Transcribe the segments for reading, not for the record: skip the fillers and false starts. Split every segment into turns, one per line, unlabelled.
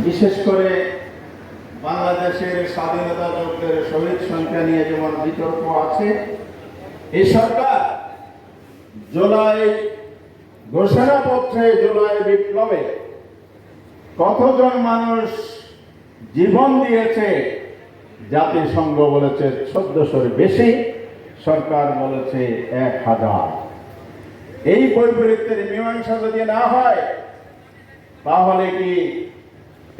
বিশেষ করে বাংলাদেশের স্বাধীনতা যুদ্ধের শহীদ সংখ্যা নিয়ে যেমন বিতর্ক আছে, এই সরকার জুলাই ঘোষণাপত্রে, জুলাই বিপ্লবে কতজন মানুষ জীবন দিয়েছে জাতিসংঘ বলেছে 1400-র বেশি, সরকার বলেছে 1000। এই বৈপরীত্যের মীমাংসা যদি না হয় তাহলে কি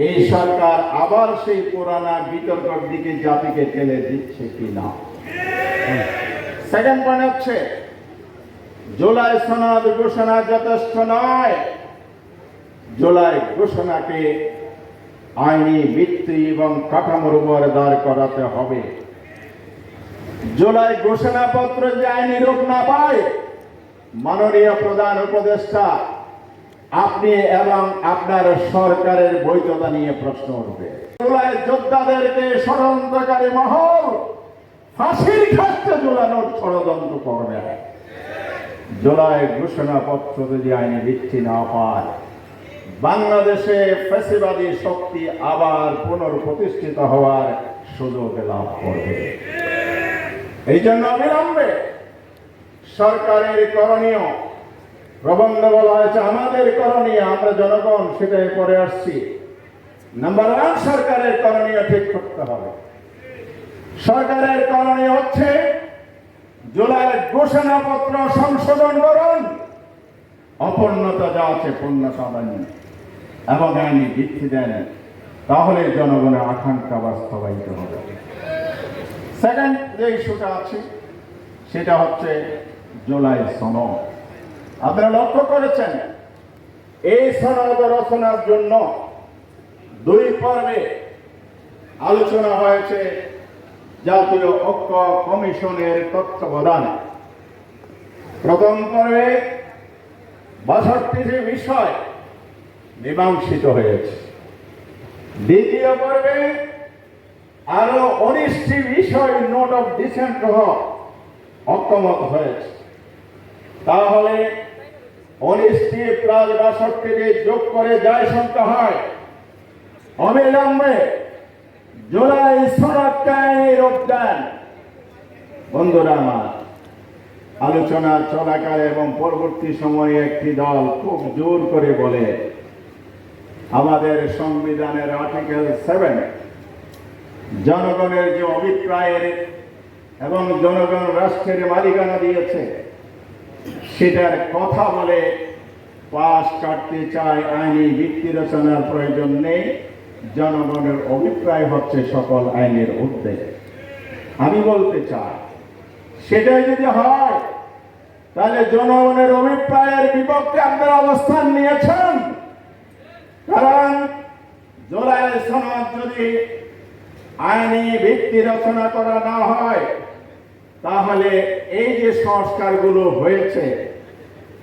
এই সরকার আবার সেই পুরানা বিতর্কের দিকে জাতিকে ঠেলে দিচ্ছে কিনা? সেকেন্ড পয়েন্ট হচ্ছে, জুলাই সনদ ঘোষণা যথেষ্ট নয়। জুলাই ঘোষণাকে আইনি ভিত্তি এবং কাঠামোর উপর দাঁড় করাতে হবে। জুলাই ঘোষণাপত্র যে আইনি রূপ না পায়, মাননীয় প্রধান উপদেষ্টা, আপনি এবং আপনার সরকারের বৈধতা নিয়ে প্রশ্ন উঠবে। জুলাই যোদ্ধাদেরকে ষড়যন্ত্রকারী মহল ফাঁসির খাটতে ঝুলানোর ষড়যন্ত্র করবে। জুলাই ঘোষণাপত্র যদি আইনি ভিত্তি না পায়, বাংলাদেশে ফ্যাসিবাদী শক্তি আবার পুনঃপ্রতিষ্ঠিত হওয়ার সুযোগ লাভ করবে। এই জন্য অবিলম্বে সরকারের করণীয়, প্রবন্ধ বলা হয়েছে আমাদের করণীয়, আমরা জনগণ সেটাই করে আসছি। নাম্বার 1, সরকারের করণীয় ঠিক করতে হবে। সরকারের করণীয় হচ্ছে জুলাই ঘোষণাপত্র সংশোধন করুন, অপূর্ণতা যা আছে পূর্ণতা আনেন এবং আইনি ভিত্তি দেন, তাহলে জনগণের আকাঙ্ক্ষা বাস্তবায়িত হবে। সেকেন্ড যে ইস্যুটা আছে সেটা হচ্ছে জুলাই সনদ। আপনারা লক্ষ্য করেছেন, এই সনদ রচনার জন্য 2 পর্বে আলোচনা হয়েছে জাতীয় ঐক্য কমিশনের তত্ত্বাবধানে। প্রথম পর্বে 62টি বিষয় মীমাংসিত হয়েছে। দ্বিতীয় পর্বে আরো 19টি বিষয় নোট অফ ডিসেন্ট সহ ঐক্যমত হয়েছে। তাহলে 19টি প্লাস 62কে যোগ করে যাই সংখ্যা হয়, অবিলম্বে জুলাই সনদকে আইনি রূপ দেন। বন্ধুরা আমার, আলোচনা চলাকালে এবং পরবর্তী সময়ে একটি দল খুব জোর করে বলে আমাদের সংবিধানের আর্টিকেল 7 জনগণের যে অভিপ্রায়ের এবং জনগণ রাষ্ট্রের মালিকানা দিয়েছে সেটার কথা বলে পাশ কাটতে চায়, আইনি ভিত্তি রচনার প্রয়োজন নেই, জনগণের অভিপ্রায় হচ্ছে সকল আইনের ঊর্ধ্বে। আমি বলতে চাই, সেটাই যদি হয় তাহলে জনগণের অভিপ্রায়ের বিপক্ষে আপনারা অবস্থান নিয়েছেন। কারণ জুলাই সনদ যদি আইনি ভিত্তি রচনা করা না হয়, তাহলে এই যে সংস্কারগুলো হয়েছে,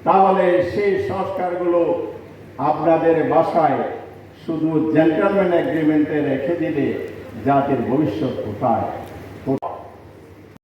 তাহলে সেই সংস্কারগুলো আপনাদের বাসায় শুধু জেন্টলম্যান এগ্রিমেন্টে রেখে দিলে জাতির ভবিষ্যৎ কোথায়?